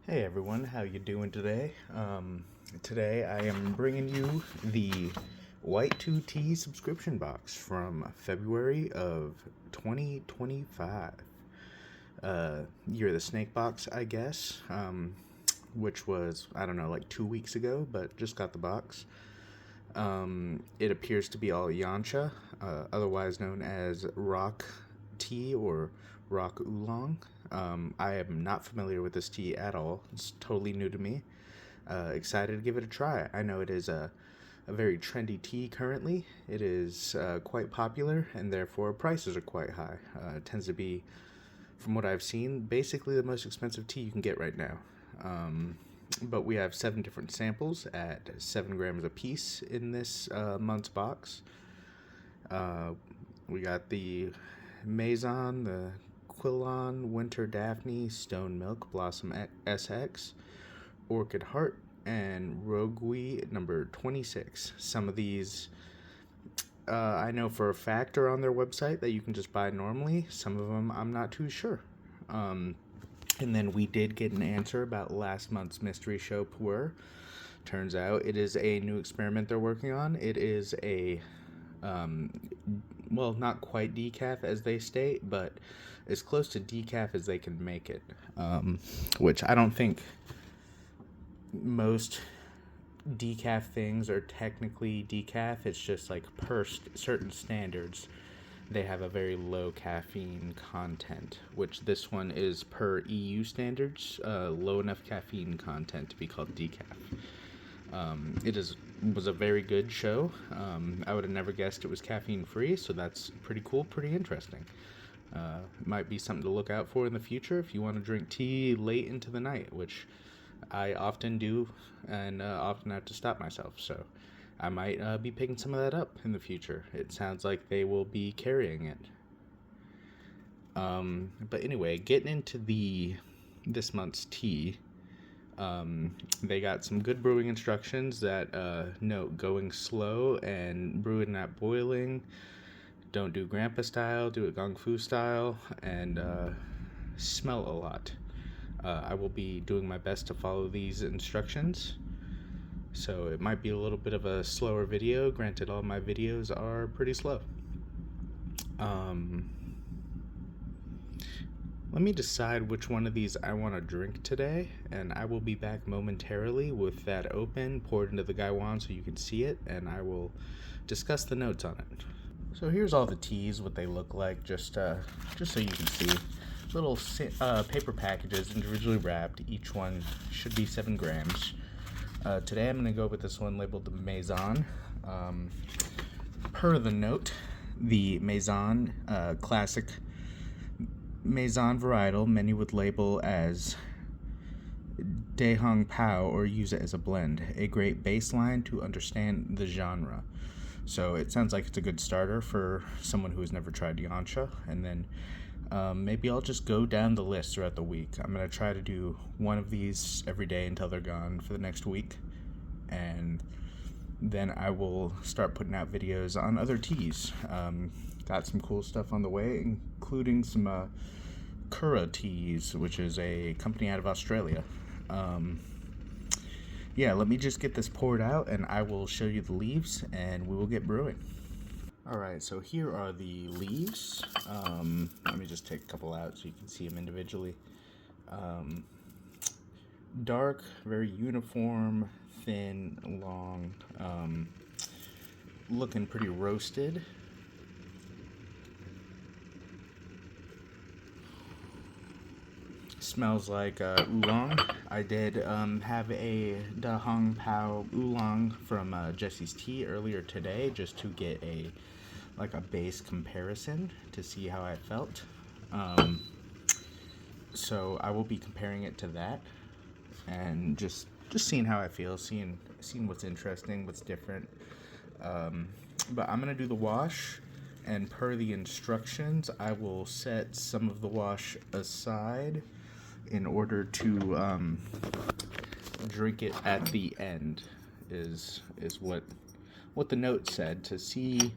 Hey everyone, how you doing today? Today I am bringing you the white2tea subscription box from February of 2025. Year of the snake box, I guess, which was, I don't know, like 2 weeks ago, but just got the box. It appears to be all yancha, otherwise known as rock tea or rock oolong. I am not familiar with this tea at all. It's totally new to me. Excited to give it a try. I know it is a very trendy tea currently. It is quite popular, and therefore prices are quite high. It tends to be, from what I've seen, basically the most expensive tea you can get right now. But we have 7 different samples at 7 grams apiece in this month's box. We got the meizhan, the Quillon, Winter Daphne, Stone Milk, Blossom SX, Orchid Heart, and Rogui number 26. Some of these I know for a fact are on their website that you can just buy normally. Some of them I'm not too sure. And then we did get an answer about last month's mystery show pour. Turns out it is a new experiment they're working on. It is a, well, not quite decaf as they state, but as close to decaf as they can make it. Which I don't think most decaf things are technically decaf. It's just like per certain standards they have a very low caffeine content, which this one is per EU standards, low enough caffeine content to be called decaf. Was a very good show. I would have never guessed it was caffeine free, so that's pretty cool, pretty interesting. Might be something to look out for in the future if you want to drink tea late into the night, which I often do and often have to stop myself. So I might be picking some of that up in the future. It sounds like they will be carrying it. But anyway, getting into this month's tea, they got some good brewing instructions that note going slow and brewing not boiling. Don't do grandpa style, do it gong fu style, and smell a lot. I will be doing my best to follow these instructions. So it might be a little bit of a slower video. Granted, all my videos are pretty slow. Let me decide which one of these I want to drink today, and I will be back momentarily with that open, poured into the gaiwan so you can see it, and I will discuss the notes on it. So here's all the teas, what they look like, just so you can see. Little paper packages, individually wrapped. Each one should be 7 grams. Today I'm going to go with this one labeled the meizhan. Per the note, the meizhan, classic meizhan varietal, many would label as Dehong Pao or use it as a blend. A great baseline to understand the genre. So it sounds like it's a good starter for someone who has never tried yancha. And then maybe I'll just go down the list throughout the week. I'm going to try to do one of these every day until they're gone for the next week. And then I will start putting out videos on other teas. Got some cool stuff on the way, including some Kura teas, which is a company out of Australia. Yeah, let me just get this poured out and I will show you the leaves and we will get brewing. Alright, so here are the leaves. Let me just take a couple out so you can see them individually. Dark, very uniform, thin, long, looking pretty roasted. Smells like oolong. I did have a Dehong Pao oolong from Jesse's Tea earlier today just to get a base comparison to see how I felt. So I will be comparing it to that and just seeing how I feel, seeing what's interesting, what's different. But I'm gonna do the wash, and per the instructions, I will set some of the wash aside in order to drink it at the end. Is what the note said, to see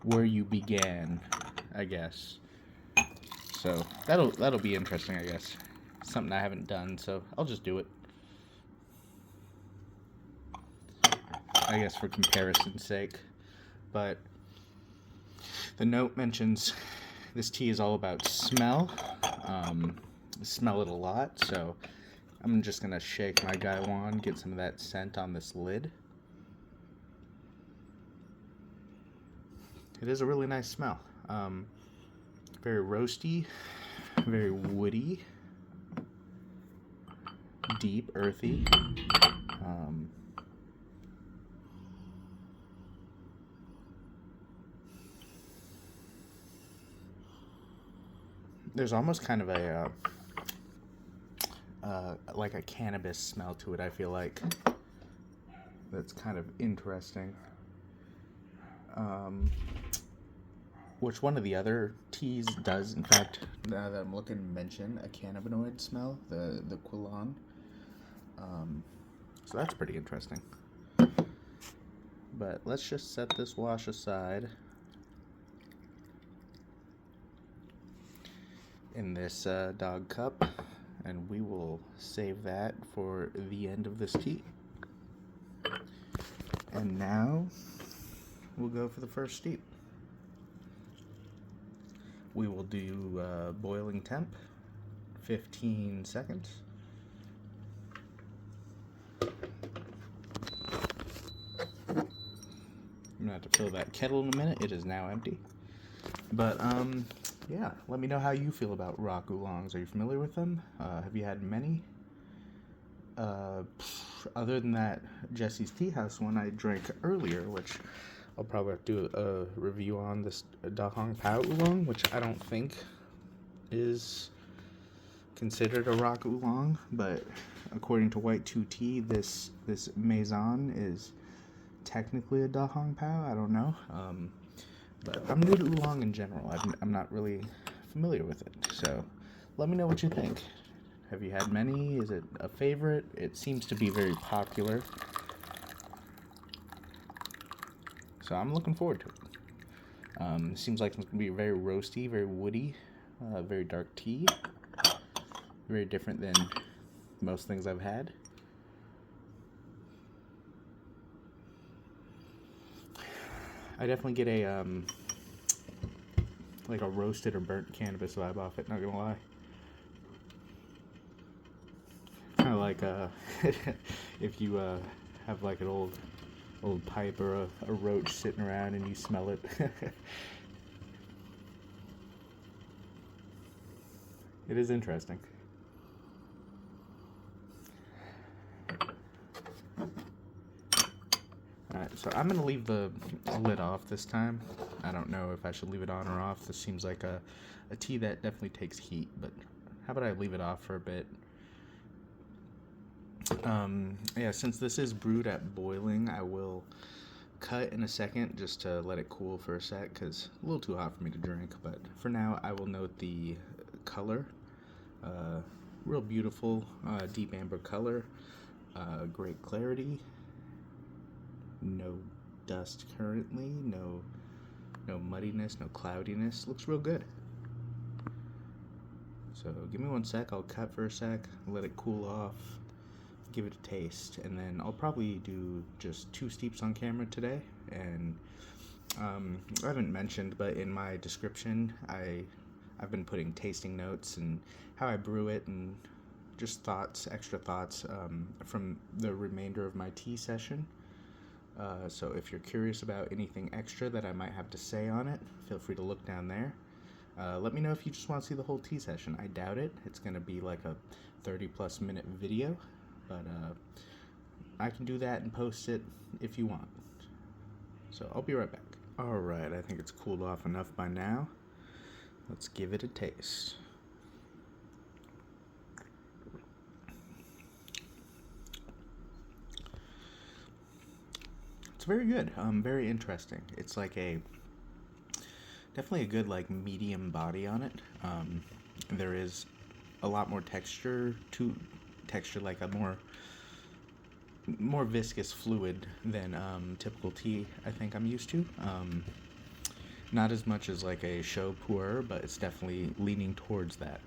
where you began, I guess. So that'll be interesting, I guess. something I haven't done, so I'll just do it. I guess for comparison's sake. But the note mentions this tea is all about smell. Smell it a lot, so I'm just gonna shake my gaiwan, get some of that scent on this lid. It is a really nice smell. Very roasty, very woody, deep, earthy. There's almost kind of a like a cannabis smell to it, I feel like. That's kind of interesting. Which one of the other teas does, in fact, now that I'm looking, mention a cannabinoid smell, the oolong. So that's pretty interesting. But let's just set this wash aside in this dog cup, and we will save that for the end of this tea. And now we'll go for the first steep. We will do boiling temp, 15 seconds. I'm gonna have to fill that kettle in a minute. It is now empty. But yeah, let me know how you feel about rock oolongs. Are you familiar with them? Have you had many? Other than that Jesse's Tea House one I drank earlier, which I'll probably have to do a review on, this Da Hong Pao oolong, which I don't think is considered a rock oolong, but according to white2tea, this meizhan is technically a Da Hong Pao. I don't know. But I'm new to oolong in general. I'm not really familiar with it, so let me know what you think. Have you had many? Is it a favorite? It seems to be very popular, so I'm looking forward to it. It seems like it's going to be very roasty, very woody, very dark tea. Very different than most things I've had. I definitely get a like a roasted or burnt cannabis vibe off it, not gonna lie. Kind of like if you have like an old pipe or a roach sitting around and you smell it. It is interesting. Alright, so I'm going to leave the lid off this time. I don't know if I should leave it on or off. This seems like a tea that definitely takes heat, but how about I leave it off for a bit? Yeah, since this is brewed at boiling, I will cut in a second just to let it cool for a sec, because it's a little too hot for me to drink. But for now, I will note the color. Real beautiful, deep amber color, great clarity, no dust currently, no muddiness, no cloudiness. Looks real good. So give me one sec, I'll cut for a sec, let it cool off, give it a taste, and then I'll probably do just 2 steeps on camera today. And I haven't mentioned, but in my description I've been putting tasting notes and how I brew it, and just thoughts, extra thoughts from the remainder of my tea session. So if you're curious about anything extra that I might have to say on it, feel free to look down there. Let me know if you just want to see the whole tea session. I doubt it. It's going to be like a 30+ minute video, but I can do that and post it if you want. So I'll be right back. Alright, I think it's cooled off enough by now. Let's give it a taste. It's very good. Very interesting. It's like definitely a good like medium body on it. There is a lot more texture, like a more viscous fluid than typical tea I think I'm used to. Not as much as like a show pour, but it's definitely leaning towards that.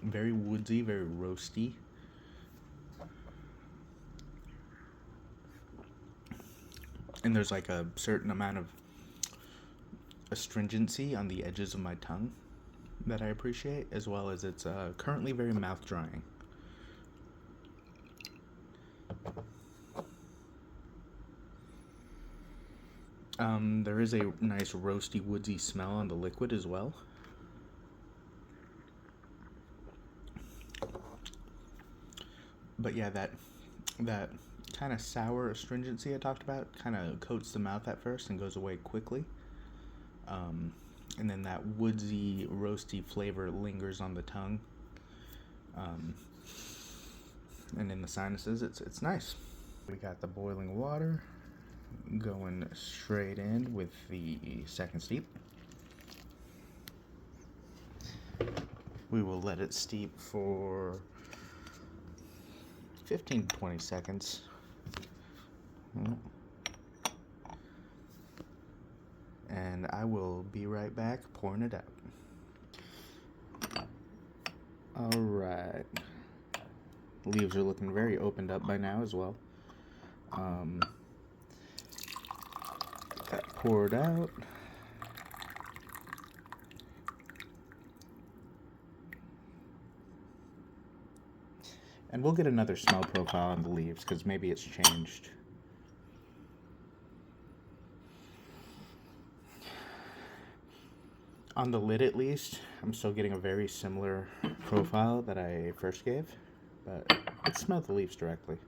Very woodsy, very roasty. And there's like a certain amount of astringency on the edges of my tongue that I appreciate, as well as it's currently very mouth drying. There is a nice roasty, woodsy smell on the liquid as well. But yeah, that kind of sour astringency I talked about kind of coats the mouth at first and goes away quickly. And then that woodsy, roasty flavor lingers on the tongue. And in the sinuses, it's nice. We got the boiling water going straight in with the second steep. We will let it steep for 15 to 20 seconds. And I will be right back pouring it out. Alright. Leaves are looking very opened up by now as well. Get that poured out. And we'll get another smell profile on the leaves because maybe it's changed. On the lid, at least, I'm still getting a very similar profile that I first gave, but let's smell the leaves directly.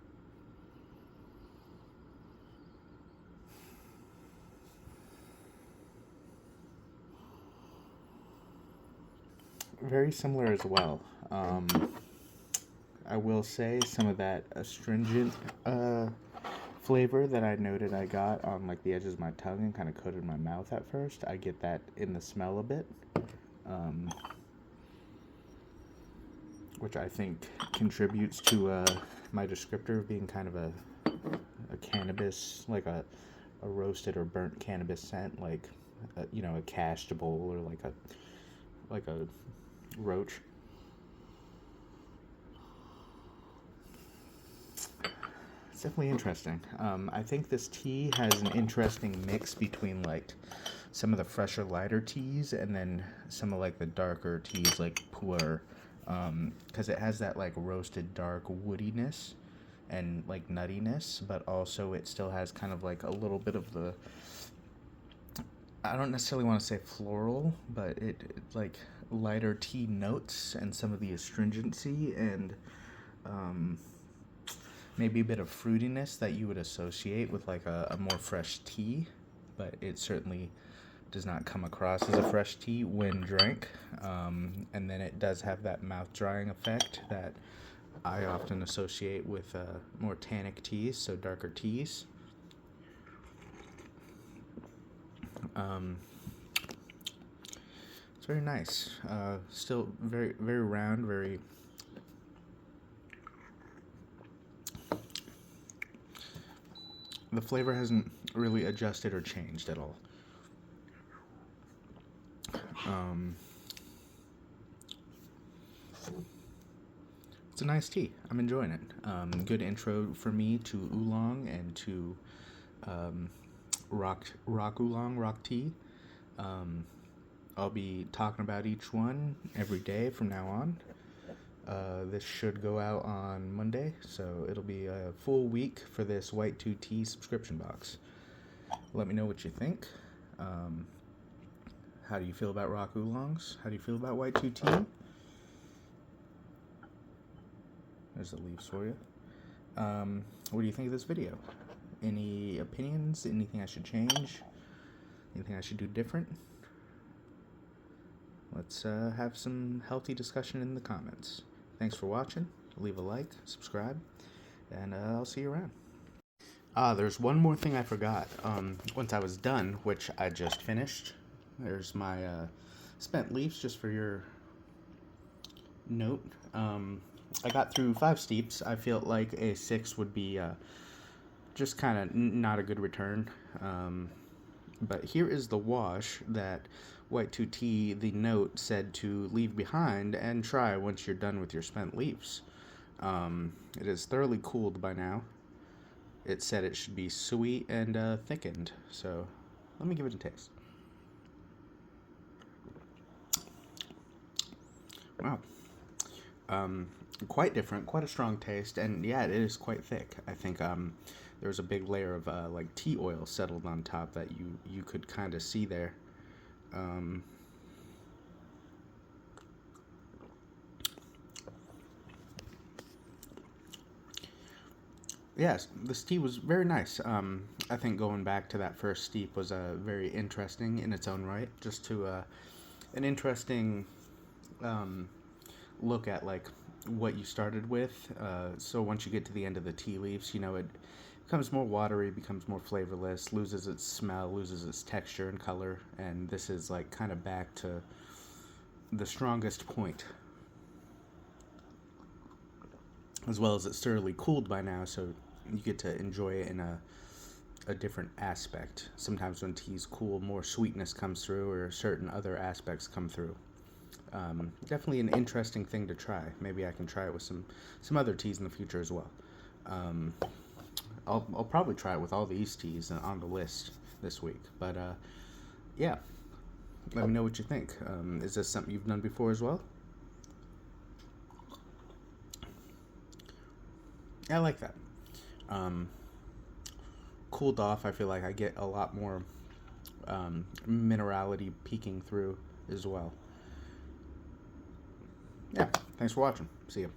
Very similar as well. I will say some of that astringent flavor that I noted I got on like the edges of my tongue and kind of coated my mouth at first. I get that in the smell a bit, which I think contributes to my descriptor of being kind of a cannabis, like a roasted or burnt cannabis scent, like a cashed bowl or like a roach. It's definitely interesting. I think this tea has an interesting mix between like some of the fresher, lighter teas and then some of like the darker teas like pu'er, because it has that like roasted dark woodiness and like nuttiness, but also it still has kind of like a little bit of the, I don't necessarily want to say floral, but it's like lighter tea notes and some of the astringency and maybe a bit of fruitiness that you would associate with like a more fresh tea, but it certainly does not come across as a fresh tea when drank. And then it does have that mouth drying effect that I often associate with more tannic teas, so darker teas. It's very nice. Still very, very round, very. The flavor hasn't really adjusted or changed at all. It's a nice tea. I'm enjoying it. Good intro for me to oolong and to rock oolong, rock tea. I'll be talking about each one every day from now on. This should go out on Monday, so it'll be a full week for this white2tea subscription box. Let me know what you think. How do you feel about rock oolongs? How do you feel about white2tea? There's the leaves for you. What do you think of this video? Any opinions? Anything I should change? Anything I should do different? Let's have some healthy discussion in the comments. Thanks for watching. Leave a like, subscribe, and I'll see you around. There's one more thing I forgot. Once I was done, which I just finished, there's my spent leaves just for your note. I got through 5 steeps. I felt like a 6 would be just kind of not a good return. But here is the wash that white2tea, the note said to leave behind and try once you're done with your spent leaves. It is thoroughly cooled by now. It said it should be sweet and thickened, so let me give it a taste. Wow. Quite different, quite a strong taste, and yeah, it is quite thick. I think there's a big layer of like tea oil settled on top that you could kind of see there. Yes, this tea was very nice. I think going back to that first steep was very interesting in its own right. Just to an interesting um, look at like what you started with. So once you get to the end of the tea leaves, it becomes more watery, becomes more flavorless, loses its smell, loses its texture and color, and this is like kind of back to the strongest point. As well as it's thoroughly cooled by now, so you get to enjoy it in a different aspect. Sometimes when tea's cool, more sweetness comes through, or certain other aspects come through. Definitely an interesting thing to try. Maybe I can try it with some other teas in the future as well. Um, I'll probably try it with all these teas on the list this week. But yeah, let me know what you think. Is this something you've done before as well? I like that. Um, Cooled off, I feel like I get a lot more minerality peeking through as well. Yeah, thanks for watching. See you.